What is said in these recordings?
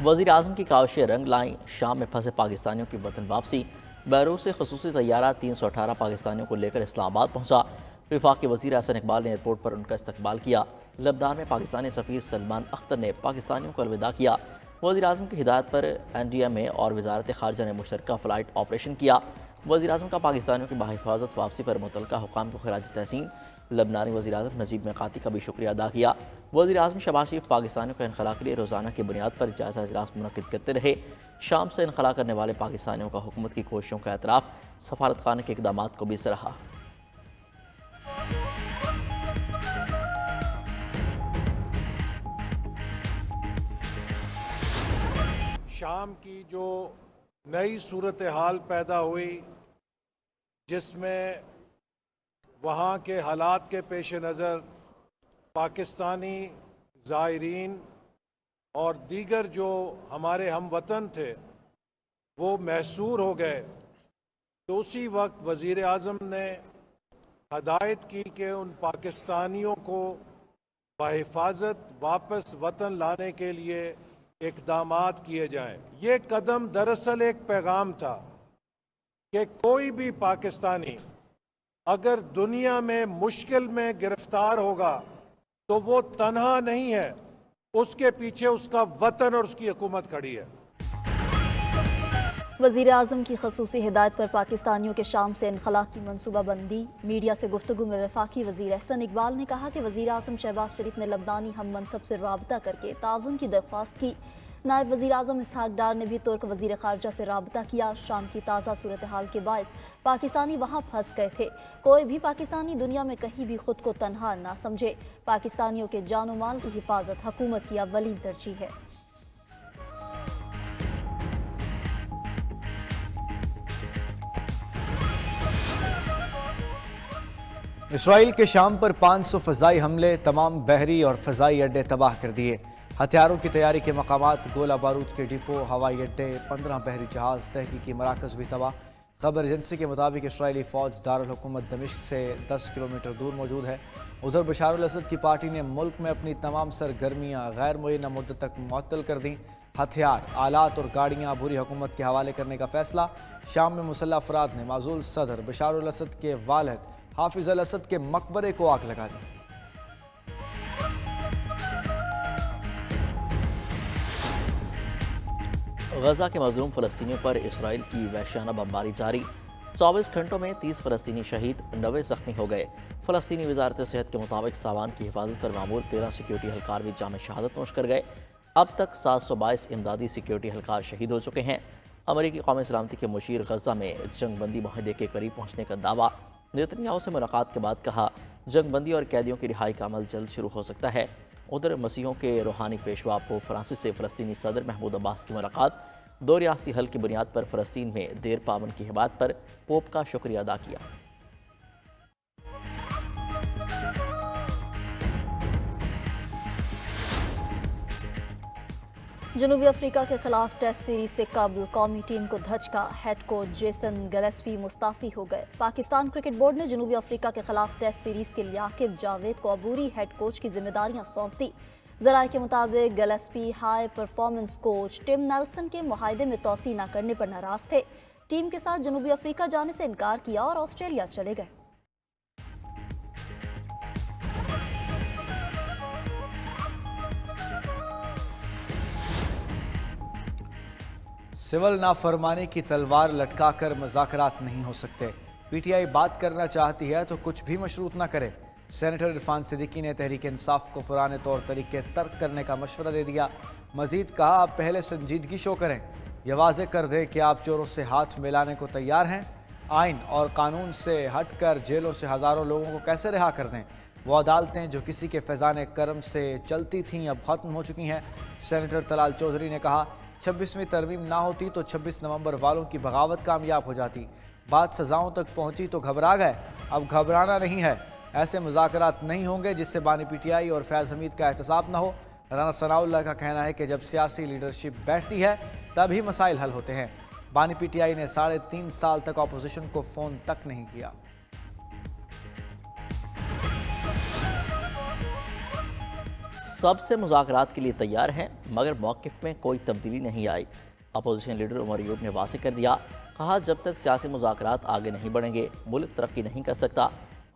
وزیر اعظم کی کاوشیں رنگ لائیں، شام میں پھنسے پاکستانیوں کی وطن واپسی۔ بیروت سے خصوصی طیارہ 318 پاکستانیوں کو لے کر اسلام آباد پہنچا۔ وفاقی وزیر احسن اقبال نے ایئرپورٹ پر ان کا استقبال کیا۔ لبنان میں پاکستانی سفیر سلمان اختر نے پاکستانیوں کو الوداع کیا۔ وزیر اعظم کی ہدایت پر NDMA اور وزارت خارجہ نے مشترکہ فلائٹ آپریشن کیا۔ وزیر اعظم کا پاکستانیوں کی بحفاظت واپسی پر متعلقہ حکام کو خراج تحسین۔ لبنانی وزیر اعظم نجیب میقاتی کا بھی شکریہ ادا کیا۔ وزیر اعظم شہباز شریف پاکستانیوں کے انخلاء کے لیے روزانہ کی بنیاد پر جائزہ اجلاس منعقد کرتے رہے۔ شام سے انخلاء کرنے والے پاکستانیوں کا حکومت کی کوششوں کا اعتراف، سفارت خانے کے اقدامات کو بھی سراہا۔ شام کی جو نئی صورتحال پیدا ہوئی، جس میں وہاں کے حالات کے پیش نظر پاکستانی زائرین اور دیگر جو ہمارے ہم وطن تھے وہ محصور ہو گئے، تو اسی وقت وزیر اعظم نے ہدایت کی کہ ان پاکستانیوں کو بحفاظت واپس وطن لانے کے لیے اقدامات کیے جائیں۔ یہ قدم دراصل ایک پیغام تھا کہ کوئی بھی پاکستانی اگر دنیا میں مشکل میں گرفتار ہوگا تو وہ تنہا نہیں ہے، اس کے پیچھے اس کا وطن اور اس کی حکومت کھڑی ہے۔ وزیر اعظم کی خصوصی ہدایت پر پاکستانیوں کے شام سے انخلاء کی منصوبہ بندی۔ میڈیا سے گفتگو میں وفاقی وزیر احسن اقبال نے کہا کہ وزیر اعظم شہباز شریف نے لبنانی ہم منصب سے رابطہ کر کے تعاون کی درخواست کی۔ نائب وزیر اعظم اسحاق ڈار نے بھی ترک وزیر خارجہ سے رابطہ کیا۔ شام کی تازہ صورتحال کے باعث پاکستانی وہاں پھنس گئے تھے۔ کوئی بھی پاکستانی دنیا میں کہیں بھی خود کو تنہا نہ سمجھے۔ پاکستانیوں کے جان و مال کی حفاظت حکومت کی اولین ترجیح ہے۔ اسرائیل کے شام پر 500 فضائی حملے، تمام بحری اور فضائی اڈے تباہ کر دیے۔ ہتھیاروں کی تیاری کے مقامات، گولہ بارود کے ڈپو، ہوائی اڈے، 15 بحری جہاز، تحقیقی مراکز بھی تباہ۔ خبر ایجنسی کے مطابق اسرائیلی فوج دارالحکومت دمشق سے 10 کلومیٹر دور موجود ہے۔ ادھر بشار الاسد کی پارٹی نے ملک میں اپنی تمام سرگرمیاں غیر معینہ مدت تک معطل کر دیں۔ ہتھیار، آلات اور گاڑیاں عبوری حکومت کے حوالے کرنے کا فیصلہ۔ شام میں مسلح افراد نے معزول صدر بشار الاسد کے والد حافظ الاسد کے مقبرے کو آگ لگا دی۔ غزہ کے مظلوم فلسطینیوں پر اسرائیل کی وحشیانہ بمباری جاری۔ 24 گھنٹوں میں 30 فلسطینی شہید، 90 زخمی ہو گئے۔ فلسطینی وزارت صحت کے مطابق ساوان کی حفاظت پر معمور 13 سیکیورٹی اہلکار بھی جام شہادت نوش کر گئے۔ اب تک 722 امدادی سیکیورٹی اہلکار شہید ہو چکے ہیں۔ امریکی قومی سلامتی کے مشیر غزہ میں جنگ بندی معاہدے کے قریب پہنچنے کا دعویٰ۔ نیتنیاہو سے ملاقات کے بعد کہا، جنگ بندی اور قیدیوں کی رہائی کا عمل جلد شروع ہو سکتا ہے۔ ادھر مسیحوں کے روحانی پیشوا پوپ فرانسس سے فلسطینی صدر محمود عباس کی ملاقات۔ 2 ریاستی حل کی بنیاد پر فلسطین میں دیر پامن کی حمایت پر پوپ کا شکریہ ادا کیا۔ جنوبی افریقہ کے خلاف ٹیسٹ سیریز سے قبل قومی ٹیم کو دھچکا، ہیڈ کوچ جیسن گلیسپی مستعفی ہو گئے۔ پاکستان کرکٹ بورڈ نے جنوبی افریقہ کے خلاف ٹیسٹ سیریز کے لیے عاقب جاوید کو عبوری ہیڈ کوچ کی ذمہ داریاں سونپ دی۔ ذرائع کے مطابق گلیسپی ہائی پرفارمنس کوچ ٹم نیلسن کے معاہدے میں توسیع نہ کرنے پر ناراض تھے۔ ٹیم کے ساتھ جنوبی افریقہ جانے سے انکار کیا اور آسٹریلیا چلے گئے۔ سول نافرمانی کی تلوار لٹکا کر مذاکرات نہیں ہو سکتے۔ پی ٹی آئی بات کرنا چاہتی ہے تو کچھ بھی مشروط نہ کرے۔ سینیٹر عرفان صدیقی نے تحریک انصاف کو پرانے طور طریقے ترک کرنے کا مشورہ دے دیا۔ مزید کہا، آپ پہلے سنجیدگی شو کریں، یہ واضح کر دیں کہ آپ چوروں سے ہاتھ ملانے کو تیار ہیں۔ آئین اور قانون سے ہٹ کر جیلوں سے ہزاروں لوگوں کو کیسے رہا کر دیں؟ وہ عدالتیں جو کسی کے فیضان کرم سے چلتی تھیں اب ختم ہو چکی ہیں۔ سینیٹر طلال چودھری نے کہا، 26ویں ترمیم نہ ہوتی تو 26 نومبر والوں کی بغاوت کامیاب ہو جاتی۔ بات سزاؤں تک پہنچی تو گھبرا گئے، اب گھبرانا نہیں ہے۔ ایسے مذاکرات نہیں ہوں گے جس سے بانی پی ٹی آئی اور فیض حمید کا احتساب نہ ہو۔ رانا ثناء اللہ کا کہنا ہے کہ جب سیاسی لیڈرشپ بیٹھتی ہے تب ہی مسائل حل ہوتے ہیں۔ بانی پی ٹی آئی نے 3.5 سال تک اپوزیشن کو فون تک نہیں کیا۔ سب سے مذاکرات کے لیے تیار ہیں مگر موقف میں کوئی تبدیلی نہیں آئی۔ اپوزیشن لیڈر عمر ایوب نے واضح کر دیا، کہا جب تک سیاسی مذاکرات آگے نہیں بڑھیں گے ملک ترقی نہیں کر سکتا۔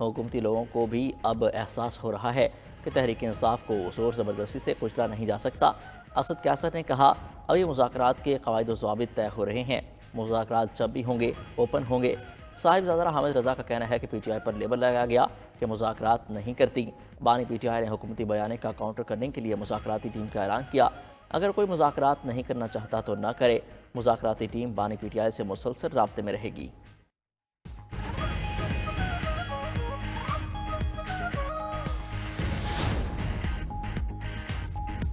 حکومتی لوگوں کو بھی اب احساس ہو رہا ہے کہ تحریک انصاف کو زور زبردستی سے کچلا نہیں جا سکتا۔ اسد کیسر نے کہا، ابھی مذاکرات کے قواعد و ضوابط طے ہو رہے ہیں، مذاکرات جب بھی ہوں گے اوپن ہوں گے۔ صاحبزادہ حامد رضا کا کہنا ہے کہ P T I per label لگایا گیا کہ مذاکرات نہیں کرتی۔ بانی پی ٹی آئی نے حکومتی بیانے کا کاؤنٹر کرنے کے لیے مذاکراتی ٹیم کا اعلان کیا، اگر کوئی مذاکرات نہیں کرنا چاہتا تو نہ کرے، مذاکراتی ٹیم بانی پی ٹی آئی سے مسلسل رابطے میں رہے گی۔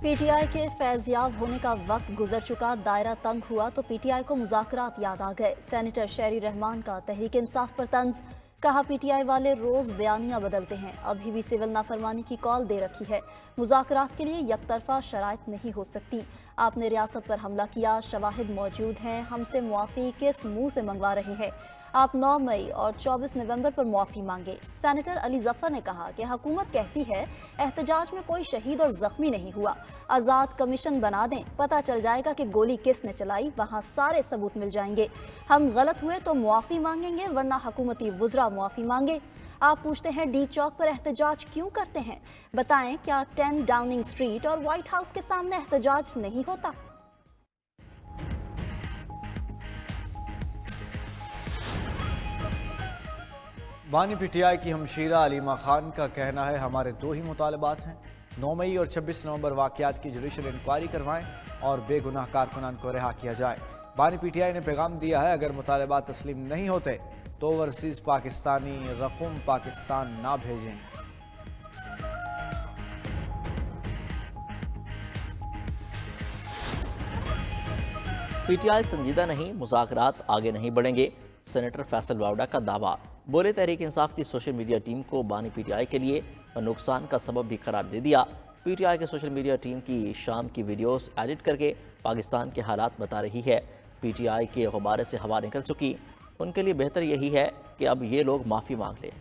پی ٹی آئی کے فیضیاب ہونے کا وقت گزر چکا، دائرہ تنگ ہوا تو پی ٹی آئی کو مذاکرات یاد آ گئے۔ سینیٹر شہری رحمان کا تحریک انصاف پر طنز، کہا پی ٹی آئی والے روز بیانیاں بدلتے ہیں، ابھی بھی سول نافرمانی کی کال دے رکھی ہے، مذاکرات کے لیے یک طرفہ شرائط نہیں ہو سکتی۔ آپ نے ریاست پر حملہ کیا، شواہد موجود ہیں، ہم سے معافی کس منہ سے منگوا رہے ہیں؟ آپ 9 مئی اور 24 نومبر پر معافی مانگے۔ سینیٹر علی ظفر نے کہا کہ حکومت کہتی ہے احتجاج میں کوئی شہید اور زخمی نہیں ہوا، آزاد کمیشن بنا دیں، پتہ چل جائے گا کہ گولی کس نے چلائی، وہاں سارے ثبوت مل جائیں گے۔ ہم غلط ہوئے تو معافی مانگیں گے ورنہ حکومتی وزراء معافی مانگے۔ آپ پوچھتے ہیں ڈی چوک پر احتجاج کیوں کرتے ہیں؟ بتائیں کیا 10 ڈاؤننگ اسٹریٹ اور وائٹ ہاؤس کے سامنے احتجاج نہیں ہوتا؟ بانی پی ٹی آئی کی ہمشیرہ علیمہ خان کا کہنا ہے، ہمارے 2 ہی مطالبات ہیں، 9 مئی اور 26 نومبر واقعات کی جوڈیشل انکوائری کروائیں اور بے گناہ کارکنان کو رہا کیا جائے۔ بانی پی ٹی آئی نے پیغام دیا ہے، اگر مطالبات تسلیم نہیں ہوتے تو اوورسیز پاکستانی رقم پاکستان نہ بھیجیں۔ پی ٹی آئی سنجیدہ نہیں، مذاکرات آگے نہیں بڑھیں گے، سینیٹر فیصل واوڈا کا دعویٰ۔ بولے تحریک انصاف کی سوشل میڈیا ٹیم کو بانی پی ٹی آئی کے لیے نقصان کا سبب بھی قرار دے دیا۔ پی ٹی آئی کے سوشل میڈیا ٹیم کی شام کی ویڈیوز ایڈٹ کر کے پاکستان کے حالات بتا رہی ہے۔ پی ٹی آئی کے غبارے سے ہوا نکل چکی، ان کے لیے بہتر یہی ہے کہ اب یہ لوگ معافی مانگ لیں۔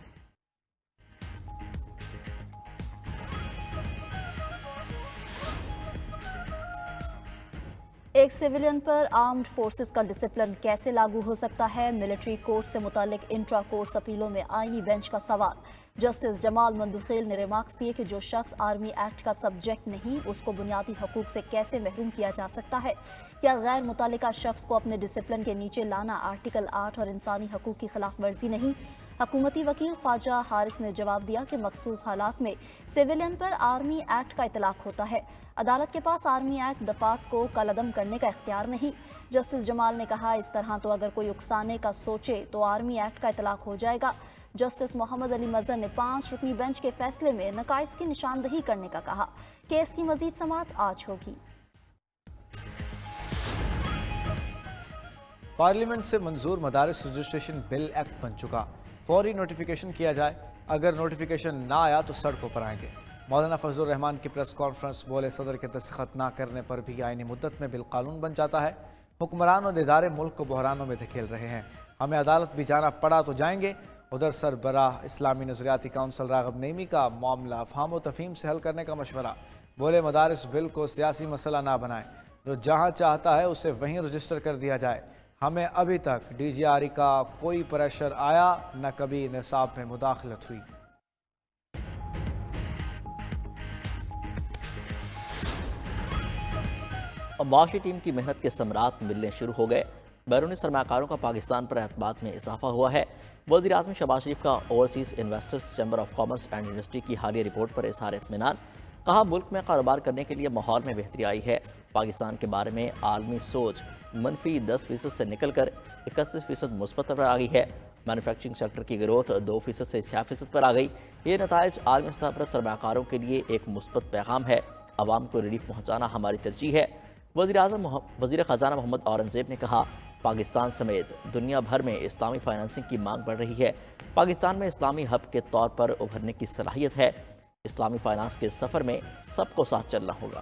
ایک سویلین پر آرمڈ فورسز کا ڈسپلن کیسے لاگو ہو سکتا ہے؟ ملٹری کورٹ سے متعلق انٹرا کورٹس اپیلوں میں آئینی بینچ کا سوال۔ جسٹس جمال مندوخیل نے ریمارکس دیے کہ جو شخص آرمی ایکٹ کا سبجیکٹ نہیں، اس کو بنیادی حقوق سے کیسے محروم کیا جا سکتا ہے؟ کیا غیر متعلقہ شخص کو اپنے ڈسپلن کے نیچے لانا آرٹیکل 8 اور انسانی حقوق کی خلاف ورزی نہیں؟ حکومتی وکیل خواجہ حارث نے جواب دیا کہ مخصوص حالات میں سویلین پر آرمی ایکٹ کا اطلاق ہوتا ہے، عدالت کے پاس آرمی ایکٹ دفعات کو کالعدم کرنے کا اختیار نہیں۔ جسٹس جمال نے کہا اس طرح تو اگر کوئی اکسانے کا سوچے تو آرمی ایکٹ کا اطلاق ہو جائے گا۔ جسٹس محمد علی مظہر نے 5 رکنی بینچ کے فیصلے میں نقائص کی نشاندہی کرنے کا کہا۔ کیس کی مزید سماعت آج ہوگی۔ پارلیمنٹ سے منظور مدارس رجسٹریشن بل ایکٹ بن چکا، فوری نوٹیفیکیشن کیا جائے، اگر نوٹیفیکیشن نہ آیا تو سڑکوں پر آئیں گے۔ مولانا فضل الرحمان کی پریس کانفرنس، بولے صدر کے دستخط نہ کرنے پر بھی آئینی مدت میں بل قانون بن جاتا ہے۔ حکمران اور ادارے ملک کو بحرانوں میں دھکیل رہے ہیں، ہمیں عدالت بھی جانا پڑا تو جائیں گے۔ ادھر سربراہ اسلامی نظریاتی کونسل راغب نعیمی کا معاملہ افہام و تفہیم سے حل کرنے کا مشورہ، بولے مدارس بل کو سیاسی مسئلہ نہ بنائیں، جو جہاں چاہتا ہے اسے وہیں رجسٹر کر دیا جائے، ہمیں ابھی تک ڈی جی آر ای کا کوئی پریشر آیا نہ کبھی نصاب میں مداخلت ہوئی۔ معاشی ٹیم کی محنت کے ثمرات ملنے شروع ہو گئے، بیرونی سرمایہ کاروں کا پاکستان پر اعتماد میں اضافہ ہوا ہے۔ وزیر اعظم شہباز شریف کا overseas investors chamber of commerce and industry کی حالیہ رپورٹ پر اظہار اطمینان، کہا ملک میں کاروبار کرنے کے لیے ماحول میں بہتری آئی ہے، پاکستان کے بارے میں عالمی سوچ منفی 10% سے نکل کر 31% مثبت پر آ گئی ہے، مینوفیکچرنگ سیکٹر کی گروتھ 2% سے 6% پر آ گئی۔ یہ نتائج عالمی سطح پر سرمایہ کاروں کے لیے ایک مثبت پیغام ہے، عوام کو ریلیف پہنچانا ہماری ترجیح ہے۔ وزیر خزانہ محمد اورنگزیب نے کہا پاکستان سمیت دنیا بھر میں اسلامی فائنانسنگ کی مانگ بڑھ رہی ہے، پاکستان میں اسلامی ہب کے طور پر ابھرنے کی صلاحیت ہے، اسلامی فائنانس کے سفر میں سب کو ساتھ چلنا ہوگا۔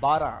12